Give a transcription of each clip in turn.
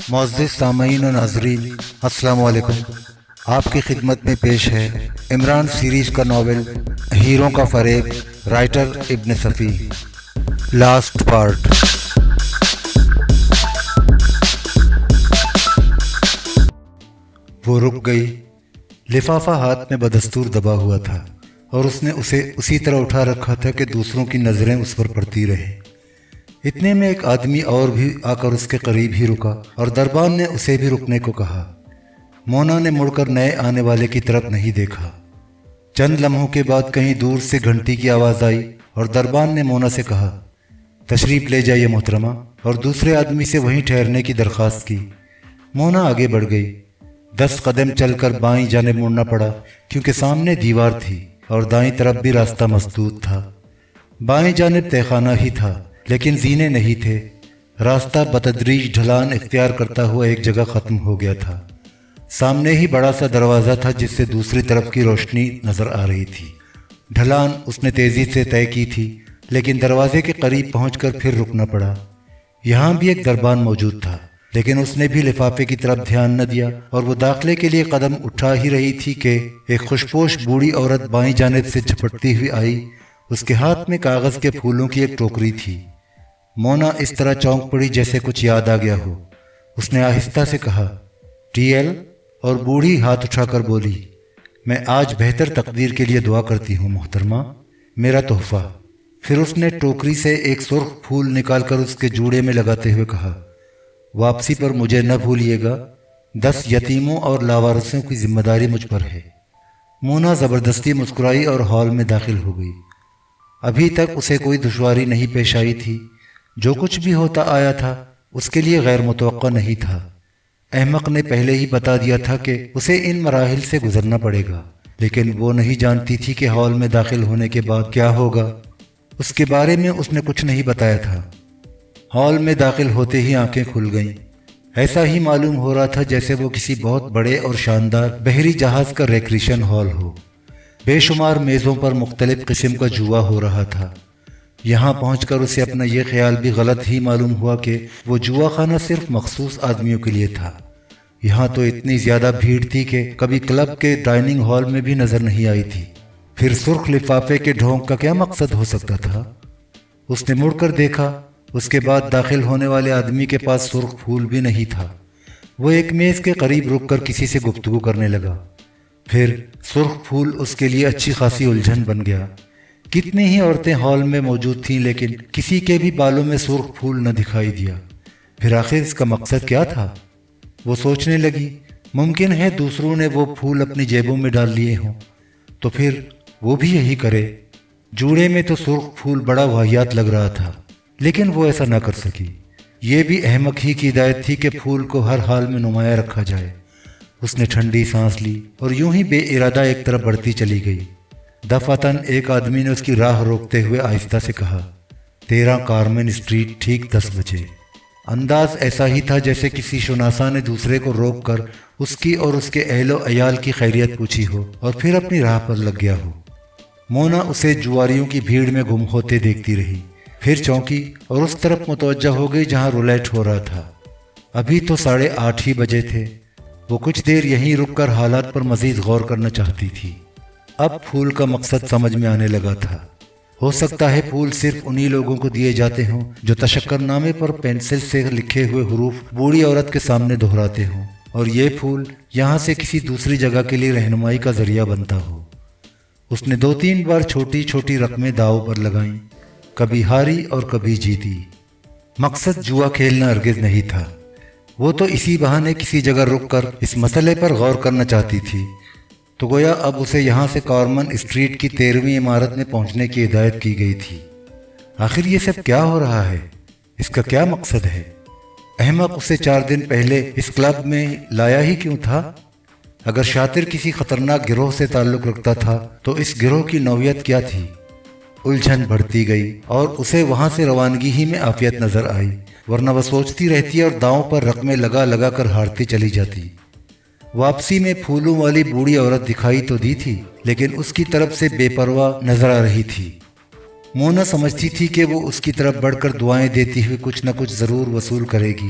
معزز سامعین و ناظرین، السلام علیکم۔ آپ کی خدمت میں پیش ہے عمران سیریز کا ناول ہیروں کا فریب، رائٹر ابن صفی، لاسٹ پارٹ۔ وہ رک گئی۔ لفافہ ہاتھ میں بدستور دبا ہوا تھا اور اس نے اسے اسی طرح اٹھا رکھا تھا کہ دوسروں کی نظریں اس پر پڑتی رہیں۔ اتنے میں ایک آدمی اور بھی آ کر اس کے قریب ہی رکا اور دربان نے اسے بھی رکنے کو کہا۔ مونا نے مڑ کر نئے آنے والے کی طرف نہیں دیکھا۔ چند لمحوں کے بعد کہیں دور سے گھنٹی کی آواز آئی اور دربان نے مونا سے کہا، تشریف لے جائیے محترمہ، اور دوسرے آدمی سے وہیں ٹھہرنے کی درخواست کی۔ مونا آگے بڑھ گئی۔ 10 قدم چل کر بائیں جانب مڑنا پڑا کیونکہ سامنے دیوار تھی اور دائیں طرف بھی راستہ مسدود تھا۔ بائیں جانب تہہ خانہ ہی تھا لیکن زینے نہیں تھے۔ راستہ بتدریج ڈھلان اختیار کرتا ہوا ایک جگہ ختم ہو گیا تھا۔ سامنے ہی بڑا سا دروازہ تھا جس سے دوسری طرف کی روشنی نظر آ رہی تھی۔ ڈھلان اس نے تیزی سے طے کی تھی لیکن دروازے کے قریب پہنچ کر پھر رکنا پڑا۔ یہاں بھی ایک دربان موجود تھا لیکن اس نے بھی لفافے کی طرف دھیان نہ دیا اور وہ داخلے کے لیے قدم اٹھا ہی رہی تھی کہ ایک خوشپوش بوڑھی عورت بائیں جانب سے جھپٹتی ہوئی آئی۔ اس کے ہاتھ میں کاغذ کے پھولوں کی ایک ٹوکری تھی۔ مونا اس طرح چونک پڑی جیسے کچھ یاد آ گیا ہو۔ اس نے آہستہ سے کہا، ٹی ایل، اور بوڑھی ہاتھ اٹھا کر بولی، میں آج بہتر تقدیر کے لیے دعا کرتی ہوں محترمہ، میرا تحفہ۔ پھر اس نے ٹوکری سے ایک سرخ پھول نکال کر اس کے جوڑے میں لگاتے ہوئے کہا، واپسی پر مجھے نہ بھولیے گا، 10 یتیموں اور لاوارثوں کی ذمہ داری مجھ پر ہے۔ مونا زبردستی مسکرائی اور ہال میں داخل ہو گئی۔ ابھی تک اسے کوئی دشواری نہیں پیش آئی تھی۔ جو کچھ بھی ہوتا آیا تھا اس کے لیے غیر متوقع نہیں تھا۔ احمق نے پہلے ہی بتا دیا تھا کہ اسے ان مراحل سے گزرنا پڑے گا، لیکن وہ نہیں جانتی تھی کہ ہال میں داخل ہونے کے بعد کیا ہوگا۔ اس کے بارے میں اس نے کچھ نہیں بتایا تھا۔ ہال میں داخل ہوتے ہی آنکھیں کھل گئیں۔ ایسا ہی معلوم ہو رہا تھا جیسے وہ کسی بہت بڑے اور شاندار بحری جہاز کا ریکریشن ہال ہو۔ بے شمار میزوں پر مختلف قسم کا جوا ہو رہا تھا۔ یہاں پہنچ کر اسے اپنا یہ خیال بھی غلط ہی معلوم ہوا کہ وہ جوا خانہ صرف مخصوص آدمیوں کے لیے تھا۔ یہاں تو اتنی زیادہ بھیڑ تھی کہ کبھی کلب کے ڈائننگ ہال میں بھی نظر نہیں آئی تھی۔ پھر سرخ لفافے کے ڈھونگ کا کیا مقصد ہو سکتا تھا؟ اس نے مڑ کر دیکھا۔ اس کے بعد داخل ہونے والے آدمی کے پاس سرخ پھول بھی نہیں تھا۔ وہ ایک میز کے قریب رک کر کسی سے گفتگو کرنے لگا۔ پھر سرخ پھول اس کے لیے اچھی خاصی الجھن بن گیا۔ کتنی ہی عورتیں ہال میں موجود تھیں لیکن کسی کے بھی بالوں میں سرخ پھول نہ دکھائی دیا۔ پھر آخر اس کا مقصد کیا تھا؟ وہ سوچنے لگی، ممکن ہے دوسروں نے وہ پھول اپنی جیبوں میں ڈال لیے ہوں، تو پھر وہ بھی یہی کرے۔ جوڑے میں تو سرخ پھول بڑا واہیات لگ رہا تھا لیکن وہ ایسا نہ کر سکی۔ یہ بھی احمق ہی کی ہدایت تھی کہ پھول کو ہر حال میں نمایاں رکھا جائے۔ اس نے ٹھنڈی سانس لی اور یوں ہی بے ارادہ ایک طرف بڑھتی چلی گئی۔ دفعتاً ایک آدمی نے اس کی راہ روکتے ہوئے آہستہ سے کہا، 13 کارمن اسٹریٹ، ٹھیک 10 بجے۔ انداز ایسا ہی تھا جیسے کسی شناسا نے دوسرے کو روک کر اس کی اور اس کے اہل و عیال کی خیریت پوچھی ہو اور پھر اپنی راہ پر لگ گیا ہو۔ مونا اسے جواریوں کی بھیڑ میں گم ہوتے دیکھتی رہی، پھر چونکی اور اس طرف متوجہ ہو گئی جہاں رولیٹ ہو رہا تھا۔ ابھی تو 8:30 ہی بجے تھے۔ وہ کچھ دیر یہیں رک کر حالات پر مزید غور کرنا چاہتی تھی۔ اب پھول کا مقصد سمجھ میں آنے لگا تھا۔ ہو سکتا ہے پھول صرف انہی لوگوں کو دیے جاتے ہوں جو تشکر نامے پر پینسل سے لکھے ہوئے حروف بوڑھی عورت کے سامنے دہراتے ہوں، اور یہ پھول یہاں سے کسی دوسری جگہ کے لیے رہنمائی کا ذریعہ بنتا ہو۔ اس نے 2-3 بار چھوٹی چھوٹی رقمیں داؤ پر لگائیں، کبھی ہاری اور کبھی جیتی۔ مقصد جوا کھیلنا ہرگز نہیں تھا۔ وہ تو اسی بہانے کسی جگہ رک کر اس مسئلے پر غور کرنا چاہتی تھی۔ تو گویا اب اسے یہاں سے کارمن اسٹریٹ کی 13ویں عمارت میں پہنچنے کی ہدایت کی گئی تھی۔ آخر یہ سب کیا ہو رہا ہے؟ اس کا کیا مقصد ہے؟ احمق اسے 4 دن پہلے اس کلب میں لایا ہی کیوں تھا؟ اگر شاطر کسی خطرناک گروہ سے تعلق رکھتا تھا تو اس گروہ کی نوعیت کیا تھی؟ الجھن بڑھتی گئی اور اسے وہاں سے روانگی ہی میں عافیت نظر آئی، ورنہ وہ سوچتی رہتی اور داؤں پر رقمیں لگا لگا کر ہارتی چلی جاتی۔ واپسی میں پھولوں والی بوڑھی عورت دکھائی تو دی تھی لیکن اس کی طرف سے بے پرواہ نظر آ رہی تھی۔ مونا سمجھتی تھی کہ وہ اس کی طرف بڑھ کر دعائیں دیتی ہوئی کچھ نہ کچھ ضرور وصول کرے گی،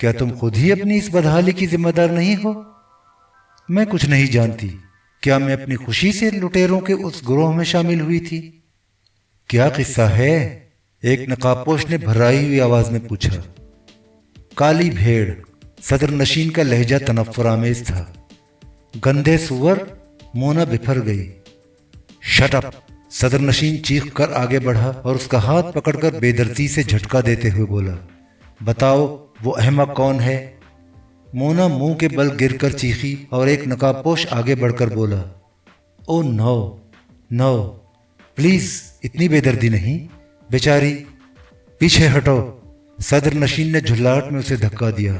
کیا تم خود ہی اپنی اس بدحالی کی ذمہ دار نہیں ہو؟ میں کچھ نہیں جانتی۔ کیا میں اپنی خوشی سے لٹیروں کے اس گروہ میں شامل ہوئی تھی؟ کیا قصہ ہے؟ ایک نقاب پوش نے بھرائی ہوئی آواز میں پوچھا۔ کالی بھیڑ، صدر نشین کا لہجہ تنفر آمیز تھا۔ گندے سور، مونا بپھر گئی۔ Shut up! صدر نشین چیخ کر آگے بڑھا اور اس کا ہاتھ پکڑ کر بے دردی سے جھٹکا دیتے ہوئے بولا، بتاؤ وہ احمق کون ہے؟ مونا منہ کے بل گر کر چیخی اور ایک نقاب پوش آگے بڑھ کر بولا، او نو نو، پلیز اتنی بے دردی نہیں بیچاری، پیچھے ہٹو۔ صدر نشین نے جھلاٹ میں اسے دھکا دیا۔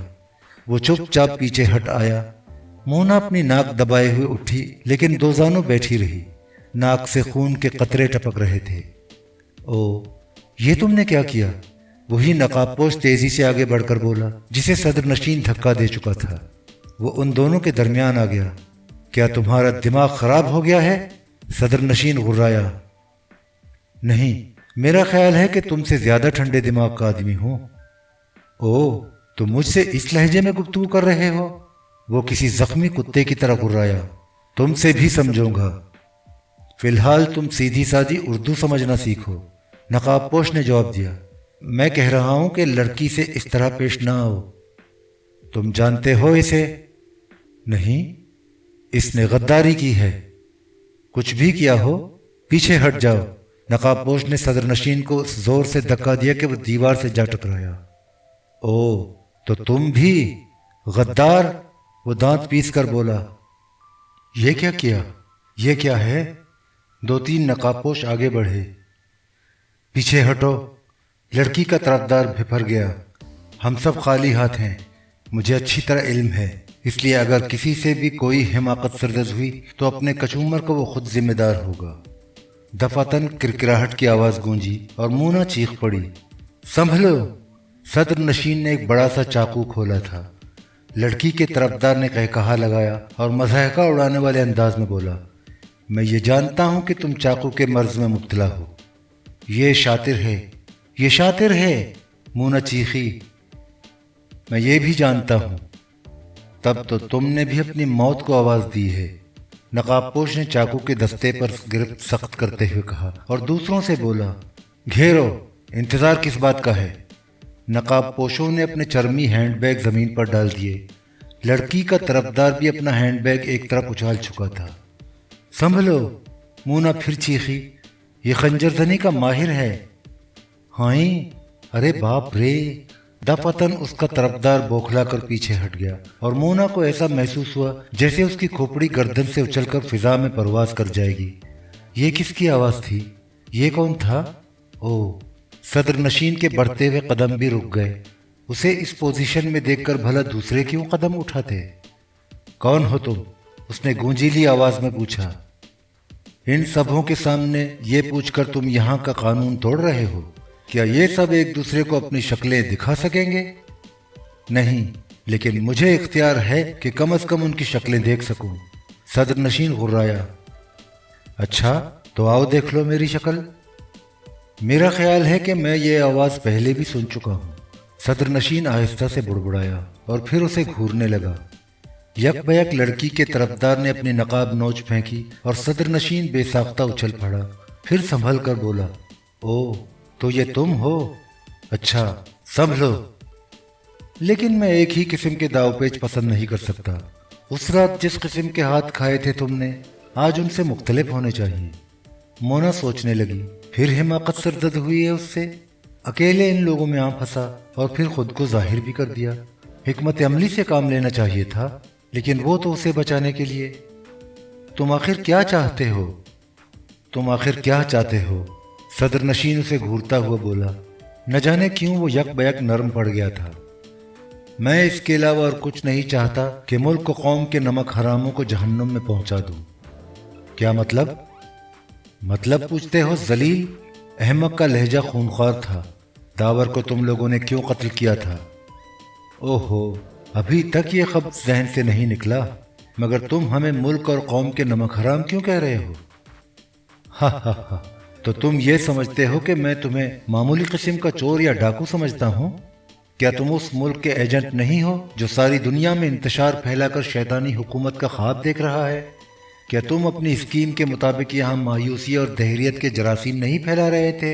وہ چپ چاپ پیچھے ہٹ آیا۔ مونا اپنی ناک دبائے ہوئے اٹھی لیکن دوزانوں بیٹھی رہی۔ ناک سے خون کے قطرے ٹپک رہے تھے۔ او، یہ تم نے کیا کیا؟ وہی نقاب پوش تیزی سے آگے بڑھ کر بولا جسے صدر نشین دھکا دے چکا تھا۔ وہ ان دونوں کے درمیان آ گیا۔ کیا تمہارا دماغ خراب ہو گیا ہے؟ صدر نشین غرایا۔ نہیں، میرا خیال ہے کہ تم سے زیادہ ٹھنڈے دماغ کا آدمی ہوں۔ او، تم مجھ سے اس لہجے میں گفتگو کر رہے ہو؟ وہ کسی زخمی کتے کی طرح غرایا۔ تم سے بھی سمجھوں گا۔ فی الحال تم سیدھی سادھی اردو سمجھنا سیکھو، نقاب پوش نے جواب دیا۔ میں کہہ رہا ہوں کہ لڑکی سے اس طرح پیش نہ آؤ۔ تم جانتے ہو اسے؟ نہیں، اس نے غداری کی ہے۔ کچھ بھی کیا ہو، پیچھے ہٹ جاؤ۔ نقاب پوش نے صدر نشین کو زور سے دھکا دیا کہ وہ دیوار سے جا ٹکرایا۔ او، تو تم بھی غدار! وہ دانت پیس کر بولا۔ یہ کیا کیا؟ یہ کیا ہے؟ دو تین نقاب پوش آگے بڑھے۔ پیچھے ہٹو! لڑکی کا طرفدار بھپر گیا۔ ہم سب خالی ہاتھ ہیں، مجھے اچھی طرح علم ہے، اس لیے اگر کسی سے بھی کوئی حماقت سرزد ہوئی تو اپنے کچومر کو وہ خود ذمہ دار ہوگا۔ دفعتاً کرکراہٹ کی آواز گونجی اور مونا چیخ پڑی، سنبھلو! صدر نشین نے ایک بڑا سا چاقو کھولا تھا۔ لڑکی کے طرفدار نے کہا لگایا اور مضحکہ اڑانے والے انداز میں بولا، میں یہ جانتا ہوں کہ تم چاقو کے مرض میں مبتلا ہو۔ یہ شاطر ہے، یہ شاطر ہے! مونا چیخی۔ میں یہ بھی جانتا ہوں۔ تب تو تم نے بھی اپنی موت کو آواز دی ہے، نقاب پوش نے چاقو کے دستے پر گرفت سخت کرتے ہوئے کہا اور دوسروں سے بولا، گھیرو! انتظار کس بات کا ہے؟ نقاب پوشوں نے اپنے چرمی ہینڈ بیگ زمین پر ڈال دیے۔ لڑکی کا طرفدار بھی اپنا ہینڈ بیگ ایک طرف اچھال چکا تھا۔ سنبھلو! مونا پھر چیخی، یہ خنجر زنی کا ماہر ہے۔ ہائیں، ارے باپ رے! دفعتاً اس کا طرفدار بوکھلا کر پیچھے ہٹ گیا اور مونا کو ایسا محسوس ہوا جیسے اس کی کھوپڑی گردن سے اچھل کر فضا میں پرواز کر جائے گی۔ یہ کس کی آواز تھی؟ یہ کون تھا؟ او! صدر نشین کے بڑھتے ہوئے قدم بھی رک گئے۔ اسے اس پوزیشن میں دیکھ کر بھلا دوسرے کیوں قدم اٹھاتے؟ کون ہو تم؟ اس نے گونجیلی آواز میں پوچھا۔ ان سبھوں کے سامنے یہ پوچھ کر تم یہاں کا قانون توڑ رہے ہو؟ کیا یہ سب ایک دوسرے کو اپنی شکلیں دکھا سکیں گے؟ نہیں، لیکن مجھے اختیار ہے کہ کم از کم ان کی شکلیں دیکھ سکوں۔ صدر نشین غرایا۔ اچھا، تو آؤ دیکھ لو میری شکل۔ میرا خیال ہے کہ میں یہ آواز پہلے بھی سن چکا ہوں۔ صدر نشین آہستہ سے بڑبڑایا اور پھر اسے گھورنے لگا۔ یک بیک لڑکی کے طرفدار نے اپنی نقاب نوچ پھینکی اور صدر نشین بے ساختہ اچھل پڑا۔ پھر سنبھل کر بولا، او، تو یہ تم ہو؟ اچھا، سنبھلو! لیکن میں ایک ہی قسم کے داؤ پیچ پسند نہیں کر سکتا۔ اس رات جس قسم کے ہاتھ کھائے تھے تم نے، آج ان سے مختلف ہونے چاہیے۔ مونا سوچنے لگی، پھر حماقت سرزد ہوئی ہے اس سے۔ اکیلے ان لوگوں میں آ پھنسا اور پھر خود کو ظاہر بھی کر دیا۔ حکمت عملی سے کام لینا چاہیے تھا، لیکن وہ تو اسے بچانے کے لیے۔ تم آخر کیا چاہتے ہو؟ تم آخر کیا چاہتے ہو؟ صدر نشین اسے گھورتا ہوا بولا۔ نہ جانے کیوں وہ یک بیک نرم پڑ گیا تھا۔ میں اس کے علاوہ اور کچھ نہیں چاہتا کہ ملک و قوم کے نمک حراموں کو جہنم میں پہنچا دوں۔ کیا مطلب؟ مطلب پوچھتے ہو ذلیل؟ احمق کا لہجہ خونخوار تھا۔ داور کو تم لوگوں نے کیوں قتل کیا تھا؟ اوہو، ابھی تک یہ خبر ذہن سے نہیں نکلا، مگر تم ہمیں ملک اور قوم کے نمک حرام کیوں کہہ رہے ہو؟ ہا ہا ہا، تو تم یہ سمجھتے ہو کہ میں تمہیں معمولی قسم کا چور یا ڈاکو سمجھتا ہوں؟ کیا تم اس ملک کے ایجنٹ نہیں ہو جو ساری دنیا میں انتشار پھیلا کر شیطانی حکومت کا خواب دیکھ رہا ہے؟ کیا تم اپنی اسکیم کے مطابق یہاں مایوسی اور دہریت کے جراثیم نہیں پھیلا رہے تھے؟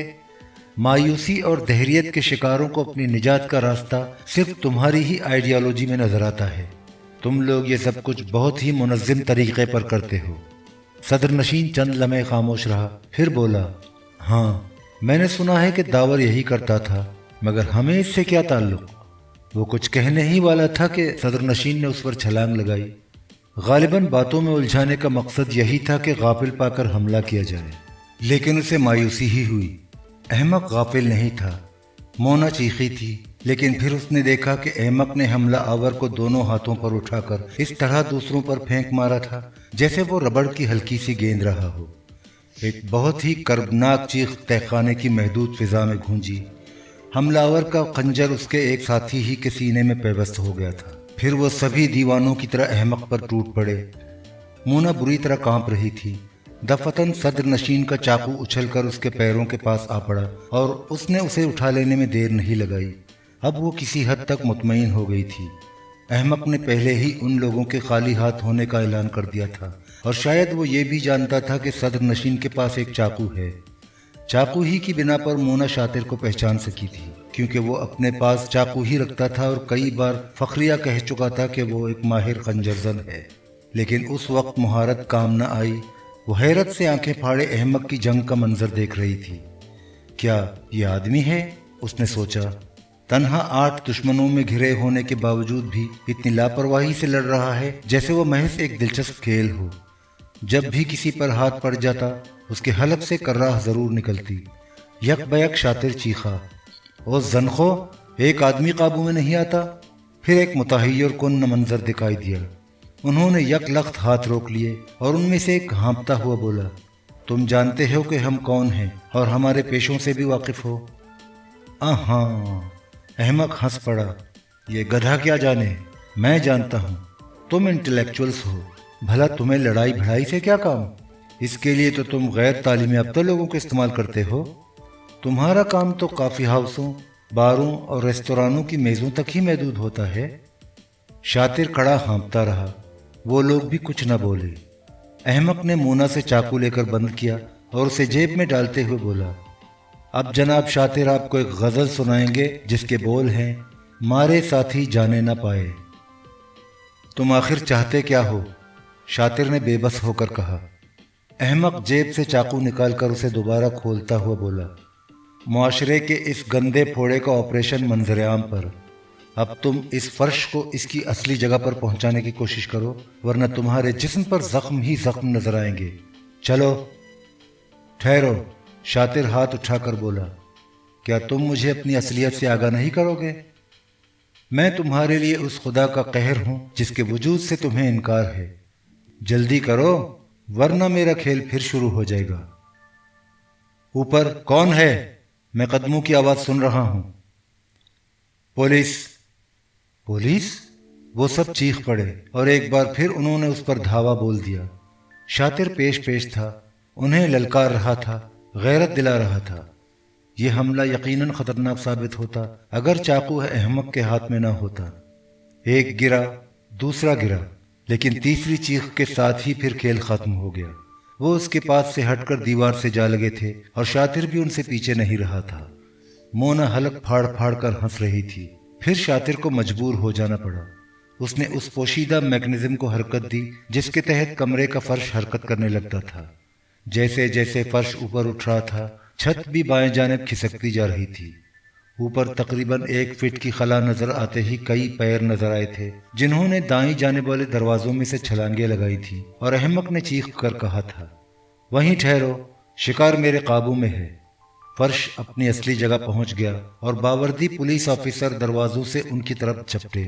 مایوسی اور دہریت کے شکاروں کو اپنی نجات کا راستہ صرف تمہاری ہی آئیڈیالوجی میں نظر آتا ہے۔ تم لوگ یہ سب کچھ بہت ہی منظم طریقے پر کرتے ہو۔ صدر نشین چند لمحے خاموش رہا، پھر بولا، ہاں میں نے سنا ہے کہ داور یہی کرتا تھا، مگر ہمیں اس سے کیا تعلق؟ وہ کچھ کہنے ہی والا تھا کہ صدر نشین نے اس پر چھلانگ لگائی۔ غالباً باتوں میں الجھانے کا مقصد یہی تھا کہ غافل پا کر حملہ کیا جائے، لیکن اسے مایوسی ہی ہوئی۔ احمق غافل نہیں تھا، مونا چیخی تھی، لیکن پھر اس نے دیکھا کہ احمق نے حملہ آور کو دونوں ہاتھوں پر اٹھا کر اس طرح دوسروں پر پھینک مارا تھا جیسے وہ ربڑ کی ہلکی سی گیند رہا ہو۔ ایک بہت ہی کربناک چیخ تہہ خانے کی محدود فضا میں گونجی۔ حملہ آور کا خنجر اس کے ایک ساتھی ہی کے سینے میں پیوست ہو گیا تھا۔ پھر وہ سبھی دیوانوں کی طرح احمق پر ٹوٹ پڑے۔ مونا بری طرح کانپ رہی تھی۔ دفتن صدر نشین کا چاقو اچھل کر اس کے پیروں کے پاس آ پڑا اور اس نے اسے اٹھا لینے میں دیر نہیں لگائی۔ اب وہ کسی حد تک مطمئن ہو گئی تھی۔ احمق نے پہلے ہی ان لوگوں کے خالی ہاتھ ہونے کا اعلان کر دیا تھا، اور شاید وہ یہ بھی جانتا تھا کہ صدر نشین کے پاس ایک چاقو ہے۔ چاقو ہی کی بنا پر مونا شاطر کو پہچان سکی تھی، کیونکہ وہ اپنے پاس چاقو ہی رکھتا تھا اور کئی بار فخریہ کہہ چکا تھا کہ وہ ایک ماہر خنجر زن ہے۔ لیکن اس وقت مہارت کام نہ آئی۔ وہ حیرت سے آنکھیں پھاڑے احمق کی جنگ کا منظر دیکھ رہی تھی۔ کیا یہ آدمی ہے؟ اس نے سوچا۔ تنہا 8 دشمنوں میں گھرے ہونے کے باوجود بھی اتنی لاپرواہی سے لڑ رہا ہے جیسے وہ محض ایک دلچسپ کھیل ہو۔ جب بھی کسی پر ہاتھ پڑ جاتا اس کے حلق سے کراہ ضرور نکلتی۔ یک بیک شاطر چیخا، او زنخو، ایک آدمی قابو میں نہیں آتا؟ پھر ایک متحیر کن منظر دکھائی دیا۔ انہوں نے یک لخت ہاتھ روک لیے اور ان میں سے ایک ہانپتا ہوا بولا، تم جانتے ہو کہ ہم کون ہیں اور ہمارے پیشوں سے بھی واقف ہو؟ ہاں۔ احمق ہنس پڑا، یہ گدھا کیا جانے، میں جانتا ہوں۔ تم انٹلیکچوئلز ہو، بھلا تمہیں لڑائی بھڑائی سے کیا کام؟ اس کے لیے تو تم غیر تعلیم یافتہ لوگوں کو استعمال کرتے ہو۔ تمہارا کام تو کافی ہاؤسوں، باروں اور ریستورانوں کی میزوں تک ہی محدود ہوتا ہے۔ شاطر کھڑا ہانپتا رہا۔ وہ لوگ بھی کچھ نہ بولے۔ احمق نے مونا سے چاقو لے کر بند کیا اور اسے جیب میں ڈالتے ہوئے بولا، اب جناب شاطر آپ کو ایک غزل سنائیں گے جس کے بول ہیں، مارے ساتھی جانے نہ پائے۔ تم آخر چاہتے کیا ہو؟ شاطر نے بے بس ہو کر کہا۔ احمق جیب سے چاقو نکال کر اسے دوبارہ کھولتا ہوا بولا، معاشرے کے اس گندے پھوڑے کا آپریشن منظر عام پر۔ اب تم اس فرش کو اس کی اصلی جگہ پر پہنچانے کی کوشش کرو، ورنہ تمہارے جسم پر زخم ہی زخم نظر آئیں گے۔ چلو۔ ٹھہرو، شاطر ہاتھ اٹھا کر بولا، کیا تم مجھے اپنی اصلیت سے آگاہ نہیں کرو گے؟ میں تمہارے لیے اس خدا کا قہر ہوں جس کے وجود سے تمہیں انکار ہے۔ جلدی کرو ورنہ میرا کھیل پھر شروع ہو جائے گا۔ اوپر کون ہے؟ میں قدموں کی آواز سن رہا ہوں۔ پولیس۔ پولیس؟ وہ سب چیخ پڑے اور ایک بار پھر انہوں نے اس پر دھاوا بول دیا۔ شاطر پیش پیش تھا، انہیں للکار رہا تھا، غیرت دلا رہا تھا۔ یہ حملہ یقیناً خطرناک ثابت ہوتا اگر چاقو احمق کے ہاتھ میں نہ ہوتا۔ ایک گرا، دوسرا گرا، لیکن تیسری چیخ کے ساتھ ہی پھر کھیل ختم ہو گیا۔ وہ اس کے پاس سے ہٹ کر دیوار سے جا لگے تھے اور شاطر بھی ان سے پیچھے نہیں رہا تھا۔ مونا حلق پھاڑ پھاڑ کر ہنس رہی تھی۔ پھر شاطر کو مجبور ہو جانا پڑا۔ اس نے اس پوشیدہ میکنزم کو حرکت دی جس کے تحت کمرے کا فرش حرکت کرنے لگتا تھا۔ جیسے جیسے فرش اوپر اٹھ رہا تھا، چھت بھی بائیں جانب کھسکتی جا رہی تھی۔ اوپر تقریباً 1 فٹ کی خلا نظر آتے ہی کئی پیر نظر آئے تھے جنہوں نے دائیں جانب والے دروازوں میں سے چھلانگیں لگائی تھیں، اور احمق نے چیخ کر کہا تھا، وہیں ٹھہرو، شکار میرے قابو میں ہے۔ فرش اپنی اصلی جگہ پہنچ گیا اور باوردی پولیس آفیسر دروازوں سے ان کی طرف جھپٹے۔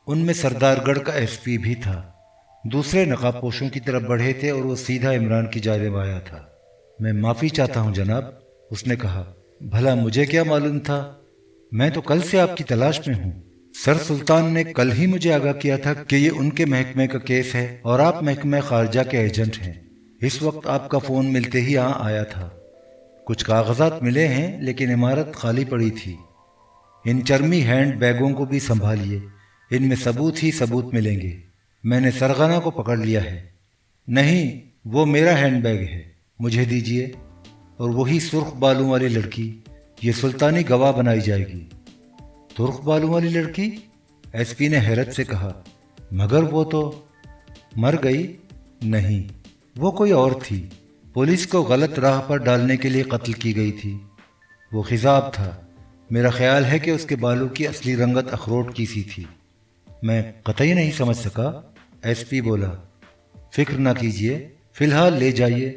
ان میں سردار گڑھ کا ایس پی بھی تھا۔ دوسرے نقاب پوشوں کی طرف بڑھے تھے اور وہ سیدھا عمران کی جانب آیا تھا۔ میں معافی چاہتا ہوں جناب، اس نے کہا۔ بھلا مجھے کیا معلوم تھا؟ میں تو کل سے آپ کی تلاش میں ہوں۔ سر سلطان نے کل ہی مجھے آگاہ کیا تھا کہ یہ ان کے محکمے کا کیس ہے اور آپ محکمہ خارجہ کے ایجنٹ ہیں۔ اس وقت آپ کا فون ملتے ہی یہاں آیا تھا۔ کچھ کاغذات ملے ہیں لیکن عمارت خالی پڑی تھی۔ ان چرمی ہینڈ بیگوں کو بھی سنبھالیے، ان میں ثبوت ہی ثبوت ملیں گے۔ میں نے سرغنہ کو پکڑ لیا ہے۔ نہیں، وہ میرا ہینڈ بیگ ہے، مجھے دیجیے۔ اور وہی سرخ بالوں والی لڑکی، یہ سلطانی گواہ بنائی جائے گی۔ سرخ بالوں والی لڑکی؟ ایس پی نے حیرت سے کہا، مگر وہ تو مر گئی؟ نہیں، وہ کوئی اور تھی، پولیس کو غلط راہ پر ڈالنے کے لیے قتل کی گئی تھی۔ وہ خضاب تھا، میرا خیال ہے کہ اس کے بالوں کی اصلی رنگت اخروٹ کی سی تھی۔ میں قطعی نہیں سمجھ سکا، ایس پی بولا۔ فکر نہ کیجیے، فی الحال لے جائیے،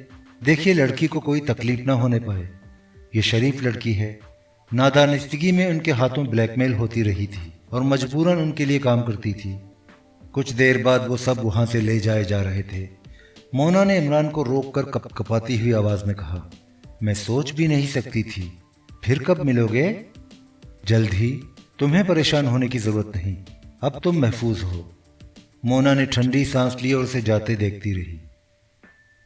دیکھیے لڑکی کو کوئی تکلیف نہ ہونے پائے۔ یہ شریف لڑکی ہے، نادانستگی میں ان کے ہاتھوں بلیک میل ہوتی رہی تھی اور مجبوراً ان کے لیے کام کرتی تھی۔ کچھ دیر بعد وہ سب وہاں سے لے جائے جا رہے تھے۔ مونا نے عمران کو روک کر کپ کپاتی ہوئی آواز میں کہا، میں سوچ بھی نہیں سکتی تھی۔ پھر کب ملو گے؟ جلد ہی، تمہیں پریشان ہونے کی ضرورت نہیں، اب تم محفوظ ہو۔ مونا نے ٹھنڈی سانس لی اور اسے جاتے دیکھتی رہی۔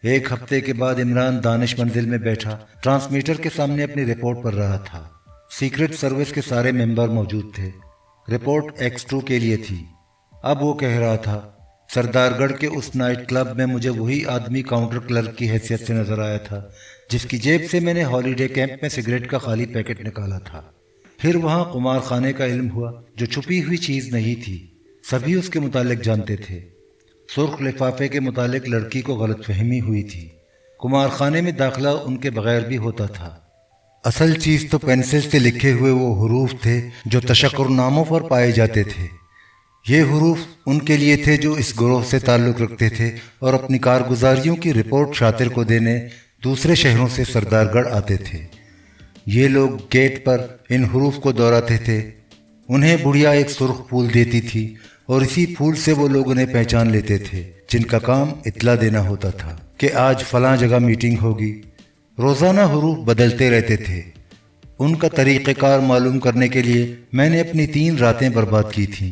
ایک ہفتے کے بعد عمران دانش منزل میں بیٹھا ٹرانسمیٹر کے سامنے اپنی رپورٹ پڑھ رہا تھا۔ سیکرٹ سروس کے سارے ممبر موجود تھے۔ رپورٹ X2 کے لیے تھی۔ اب وہ کہہ رہا تھا، سردار گڑھ کے اس نائٹ کلب میں مجھے وہی آدمی کاؤنٹر کلرک کی حیثیت سے نظر آیا تھا جس کی جیب سے میں نے ہالیڈے کیمپ میں سگریٹ کا خالی پیکٹ نکالا تھا۔ پھر وہاں قمار خانے کا علم ہوا جو چھپی ہوئی چیز نہیں تھی، سبھی اس کے متعلق جانتے تھے۔ سرخ لفافے کے متعلق لڑکی کو غلط فہمی ہوئی تھی، قمار خانے میں داخلہ ان کے بغیر بھی ہوتا تھا۔ اصل چیز تو پینسل سے لکھے ہوئے وہ حروف تھے جو تشکر ناموں پر پائے جاتے تھے۔ یہ حروف ان کے لیے تھے جو اس گروہ سے تعلق رکھتے تھے اور اپنی کارگزاریوں کی رپورٹ شاطر کو دینے دوسرے شہروں سے سردار گڑھ آتے تھے۔ یہ لوگ گیٹ پر ان حروف کو دہراتے تھے۔ انہیں بڑھیا ایک سرخ پھول دیتی تھی اور اسی پھول سے وہ لوگ انہیں پہچان لیتے تھے جن کا کام اطلاع دینا ہوتا تھا کہ آج فلاں جگہ میٹنگ ہوگی۔ روزانہ حروف بدلتے رہتے تھے۔ ان کا طریقہ کار معلوم کرنے کے لیے میں نے اپنی 3 راتیں برباد کی تھیں۔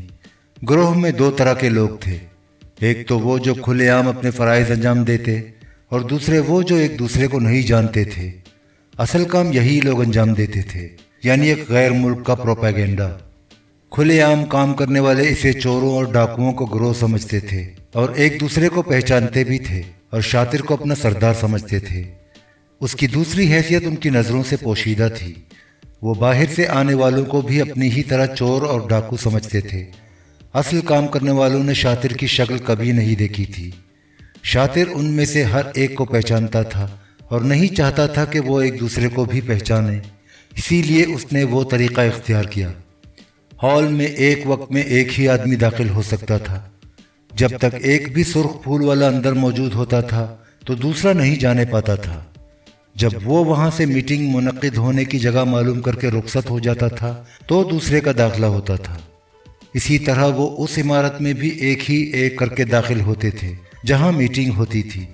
گروہ میں 2 طرح کے لوگ تھے، ایک تو وہ جو کھلے عام اپنے فرائض انجام دیتے اور دوسرے وہ جو ایک دوسرے کو نہیں جانتے تھے۔ اصل کام یہی لوگ انجام دیتے تھے، یعنی ایک غیر ملک کا پروپیگنڈا۔ کھلے عام کام کرنے والے اسے چوروں اور ڈاکوؤں کو گروہ سمجھتے تھے اور ایک دوسرے کو پہچانتے بھی تھے اور شاطر کو اپنا سردار سمجھتے تھے۔ اس کی دوسری حیثیت ان کی نظروں سے پوشیدہ تھی، وہ باہر سے آنے والوں کو بھی اپنی ہی طرح چور اور ڈاکو سمجھتے تھے۔ اصل کام کرنے والوں نے شاطر کی شکل کبھی نہیں دیکھی تھی۔ شاطر ان میں سے ہر ایک کو پہچانتا تھا اور نہیں چاہتا تھا کہ وہ ایک دوسرے کو بھی پہچانے، اسی لیے اس نے وہ طریقہ اختیار کیا۔ ہال میں ایک وقت میں ایک ہی آدمی داخل ہو سکتا تھا۔ جب تک ایک بھی سرخ پھول والا اندر موجود ہوتا تھا تو دوسرا نہیں جانے پاتا تھا۔ جب وہ وہاں سے میٹنگ منعقد ہونے کی جگہ معلوم کر کے رخصت ہو جاتا تھا تو دوسرے کا داخلہ ہوتا تھا۔ اسی طرح وہ اس عمارت میں بھی ایک ہی ایک کر کے داخل ہوتے تھے جہاں میٹنگ ہوتی تھی۔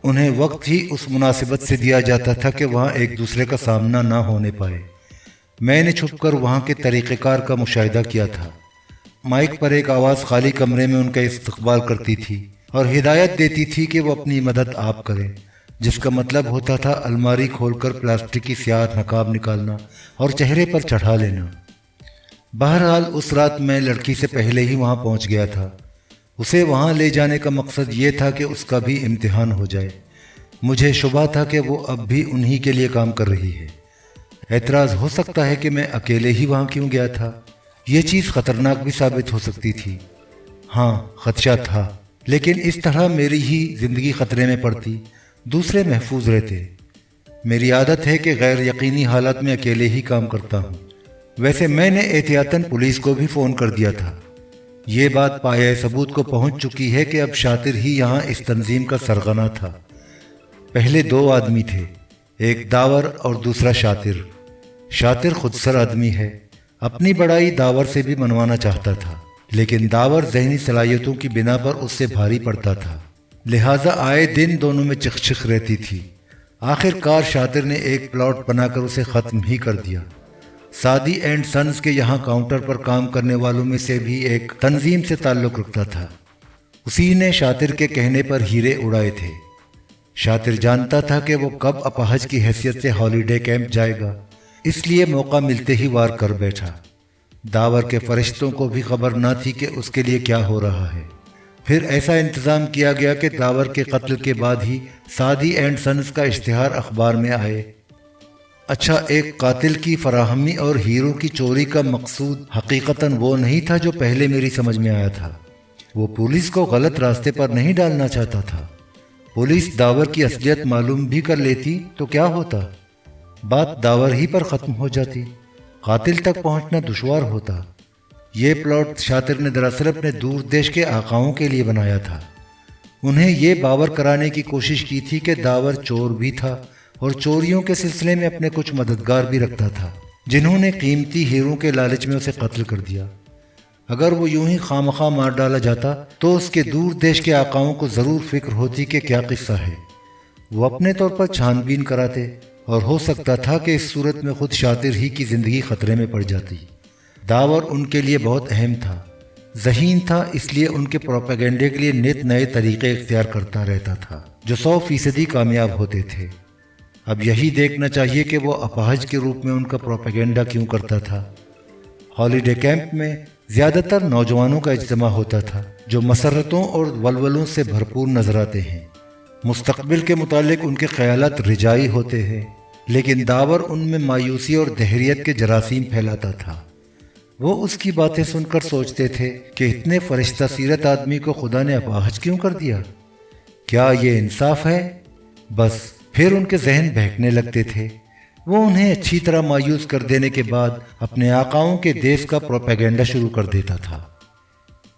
انہیں وقت ہی اس مناسبت سے دیا جاتا تھا کہ وہاں ایک دوسرے کا سامنا نہ ہونے پائے۔ میں نے چھپ کر وہاں کے طریقہ کار کا مشاہدہ کیا تھا۔ مائک پر ایک آواز خالی کمرے میں ان کا استقبال کرتی تھی اور ہدایت دیتی تھی کہ وہ اپنی مدد آپ کریں، جس کا مطلب ہوتا تھا الماری کھول کر پلاسٹک کی سیاہ نقاب نکالنا اور چہرے پر چڑھا لینا۔ بہرحال اس رات میں لڑکی سے پہلے ہی وہاں پہنچ گیا تھا۔ اسے وہاں لے جانے کا مقصد یہ تھا کہ اس کا بھی امتحان ہو جائے۔ مجھے شبہ تھا کہ وہ اب بھی انہی کے لیے کام کر رہی ہے۔ اعتراض ہو سکتا ہے کہ میں اکیلے ہی وہاں کیوں گیا تھا، یہ چیز خطرناک بھی ثابت ہو سکتی تھی۔ ہاں، خدشہ تھا، لیکن اس طرح میری ہی زندگی خطرے میں پڑتی، دوسرے محفوظ رہتے۔ میری عادت ہے کہ غیر یقینی حالات میں اکیلے ہی کام کرتا ہوں۔ ویسے میں نے احتیاطاً پولیس کو بھی فون کر دیا تھا۔ یہ بات پایہ ثبوت کو پہنچ چکی ہے کہ اب شاطر ہی یہاں اس تنظیم کا سرغنہ تھا۔ پہلے 2 آدمی تھے، ایک داور اور دوسرا شاطر۔ شاطر خود سر آدمی ہے، اپنی بڑائی داور سے بھی منوانا چاہتا تھا، لیکن داور ذہنی صلاحیتوں کی بنا پر اس سے بھاری پڑتا تھا، لہٰذا آئے دن دونوں میں چکچک رہتی تھی۔ آخر کار شاطر نے ایک پلاٹ بنا کر اسے ختم ہی کر دیا۔ سادی اینڈ سنز کے یہاں کاؤنٹر پر کام کرنے والوں میں سے بھی ایک تنظیم سے تعلق رکھتا تھا، اسی نے شاطر کے کہنے پر ہیرے اڑائے تھے۔ شاطر جانتا تھا کہ وہ کب اپاہج کی حیثیت سے ہالیڈے کیمپ جائے گا، اس لیے موقع ملتے ہی وار کر بیٹھا۔ داور کے فرشتوں کو بھی خبر نہ تھی کہ اس کے لیے کیا ہو رہا ہے۔ پھر ایسا انتظام کیا گیا کہ داور کے قتل کے بعد ہی سعدی اینڈ سنز کا اشتہار اخبار میں آئے۔ اچھا، ایک قاتل کی فراہمی اور ہیرو کی چوری کا مقصود حقیقتاً وہ نہیں تھا جو پہلے میری سمجھ میں آیا تھا۔ وہ پولیس کو غلط راستے پر نہیں ڈالنا چاہتا تھا۔ پولیس داور کی اصلیت معلوم بھی کر لیتی تو کیا ہوتا؟ بات داور ہی پر ختم ہو جاتی، قاتل تک پہنچنا دشوار ہوتا۔ یہ پلاٹ شاطر نے دراصل اپنے دور دیش کے آقاؤں کے لیے بنایا تھا۔ انہیں یہ باور کرانے کی کوشش کی تھی کہ داور چور بھی تھا اور چوریوں کے سلسلے میں اپنے کچھ مددگار بھی رکھتا تھا، جنہوں نے قیمتی ہیروں کے لالچ میں اسے قتل کر دیا۔ اگر وہ یوں ہی خامخواہ مار ڈالا جاتا تو اس کے دور دیش کے آقاؤں کو ضرور فکر ہوتی کہ کیا قصہ ہے۔ وہ اپنے طور پر چھان بین کراتے اور ہو سکتا تھا کہ اس صورت میں خود شاطر ہی کی زندگی خطرے میں پڑ جاتی۔ داور ان کے لیے بہت اہم تھا، ذہین تھا، اس لیے ان کے پروپیگنڈے کے لیے نت نئے طریقے اختیار کرتا رہتا تھا جو 100% کامیاب ہوتے تھے۔ اب یہی دیکھنا چاہیے کہ وہ اپاہج کے روپ میں ان کا پروپیگنڈا کیوں کرتا تھا۔ ہالیڈے کیمپ میں زیادہ تر نوجوانوں کا اجتماع ہوتا تھا جو مسرتوں اور ولولوں سے بھرپور نظر آتے ہیں۔ مستقبل کے متعلق ان کے خیالات رجائی ہوتے ہیں، لیکن داور ان میں مایوسی اور دہریت کے جراثیم پھیلاتا تھا۔ وہ اس کی باتیں سن کر سوچتے تھے کہ اتنے فرشتہ سیرت آدمی کو خدا نے اپاہج کیوں کر دیا؟ کیا یہ انصاف ہے؟ بس پھر ان کے ذہن بہکنے لگتے تھے۔ وہ انہیں اچھی طرح مایوس کر دینے کے بعد اپنے آقاؤں کے دیس کا پروپیگنڈا شروع کر دیتا تھا۔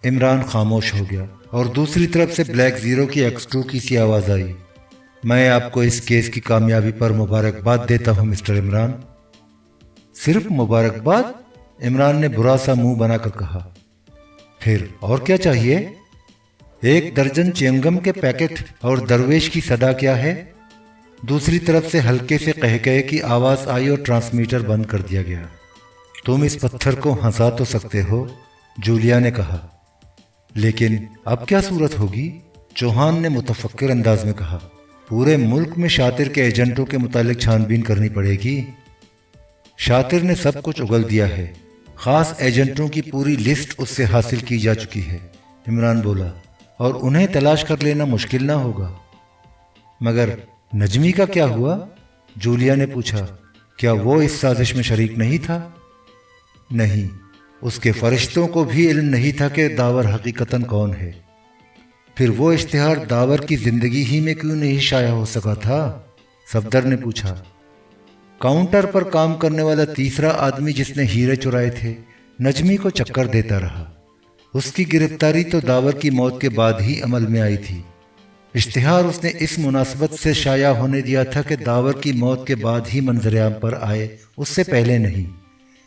عمران خاموش ہو گیا اور دوسری طرف سے بلیک زیرو کی ایکسٹرو کی سی آواز آئی۔ میں آپ کو اس کیس کی کامیابی پر مبارکباد دیتا ہوں مسٹر عمران۔ صرف مبارکباد؟ عمران نے برا سا منہ بنا کر کہا۔ پھر اور کیا چاہیے؟ 1 درجن چینگم کے پیکٹ اور درویش کی صدا کیا ہے؟ دوسری طرف سے ہلکے سے قہقہے کی آواز آئی اور ٹرانسمیٹر بند کر دیا گیا۔ تم اس پتھر کو ہنسا تو سکتے ہو، جولیا نے کہا، لیکن اب کیا صورت ہوگی؟ چوہان نے متفکر انداز میں کہا۔ پورے ملک میں شاطر کے ایجنٹوں کے متعلق چھان بین کرنی پڑے گی۔ شاطر نے سب کچھ اگل دیا ہے، خاص ایجنٹوں کی پوری لسٹ اس سے حاصل کی جا چکی ہے، عمران بولا، اور انہیں تلاش کر لینا مشکل نہ ہوگا۔ مگر نجمی کا کیا ہوا؟ جولیا نے پوچھا۔ کیا وہ اس سازش میں شریک نہیں تھا؟ نہیں، اس کے فرشتوں کو بھی علم نہیں تھا کہ داور حقیقتاً کون ہے۔ پھر وہ اشتہار داور کی زندگی ہی میں کیوں نہیں شائع ہو سکا تھا؟ صفدر نے پوچھا۔ کاؤنٹر پر کام کرنے والا تیسرا آدمی جس نے ہیرے چرائے تھے نجمی کو چکر دیتا رہا۔ اس کی گرفتاری تو داور کی موت کے بعد ہی عمل میں آئی تھی۔ اشتہار اس نے اس مناسبت سے شائع ہونے دیا تھا کہ داور کی موت کے بعد ہی منظر عام پر آئے، اس سے پہلے نہیں۔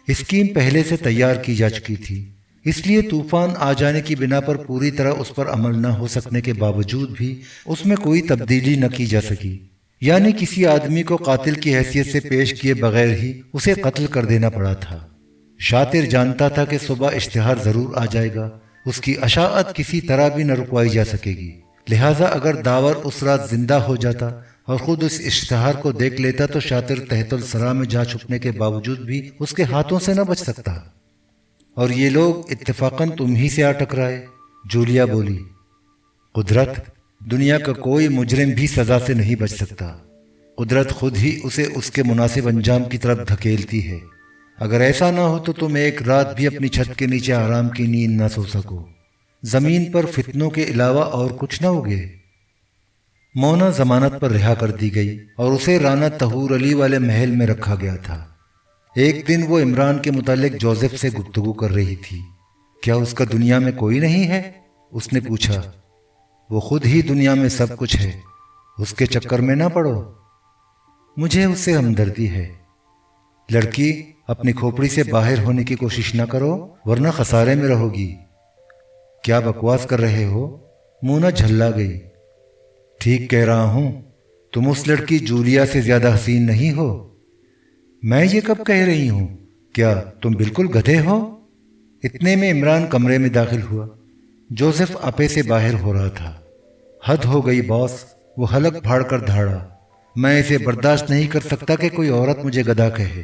اسکیم پہلے سے تیار کی جا چکی تھی، اس لیے طوفان آ جانے کی بنا پر پوری طرح اس پر عمل نہ ہو سکنے کے باوجود بھی اس میں کوئی تبدیلی نہ کی جا سکی، یعنی کسی آدمی کو قاتل کی حیثیت سے پیش کیے بغیر ہی اسے قتل کر دینا پڑا تھا۔ شاطر جانتا تھا کہ صبح اشتہار ضرور آ جائے گا، اس کی اشاعت کسی طرح بھی نہ رکوائی جا سکے گی، لہٰذا اگر داور اس رات زندہ ہو جاتا اور خود اس اشتہار کو دیکھ لیتا تو شاطر تحت الثرى میں جا چھپنے کے باوجود بھی اس کے ہاتھوں سے نہ بچ سکتا۔ اور یہ لوگ اتفاقاً تم ہی سے آ ٹکرائے، جولیا بولی۔ قدرت، دنیا کا کوئی مجرم بھی سزا سے نہیں بچ سکتا، قدرت خود ہی اسے اس کے مناسب انجام کی طرف دھکیلتی ہے۔ اگر ایسا نہ ہو تو تم ایک رات بھی اپنی چھت کے نیچے آرام کی نیند نہ سو سکو، زمین پر فتنوں کے علاوہ اور کچھ نہ ہوگے۔ مونا ضمانت پر رہا کر دی گئی اور اسے رانا طہور علی والے محل میں رکھا گیا تھا۔ ایک دن وہ عمران کے متعلق جوزف سے گفتگو کر رہی تھی۔ کیا اس کا دنیا میں کوئی نہیں ہے؟ اس نے پوچھا۔ وہ خود ہی دنیا میں سب کچھ ہے، اس کے چکر میں نہ پڑو۔ مجھے اس سے ہمدردی ہے۔ لڑکی، اپنی کھوپڑی سے باہر ہونے کی کوشش نہ کرو ورنہ خسارے میں رہو گی۔ کیا بکواس کر رہے ہو؟ مونا جھلا گئی۔ ٹھیک کہہ رہا ہوں، تم اس لڑکی جولیا سے زیادہ حسین نہیں ہو۔ میں یہ کب کہہ رہی ہوں؟ کیا تم بالکل گدھے ہو؟ اتنے میں عمران کمرے میں داخل ہوا۔ جوزف اپے سے باہر ہو رہا تھا۔ حد ہو گئی باس، وہ حلق پھاڑ کر دھاڑا۔ میں اسے برداشت نہیں کر سکتا کہ کوئی عورت مجھے گدھا کہے۔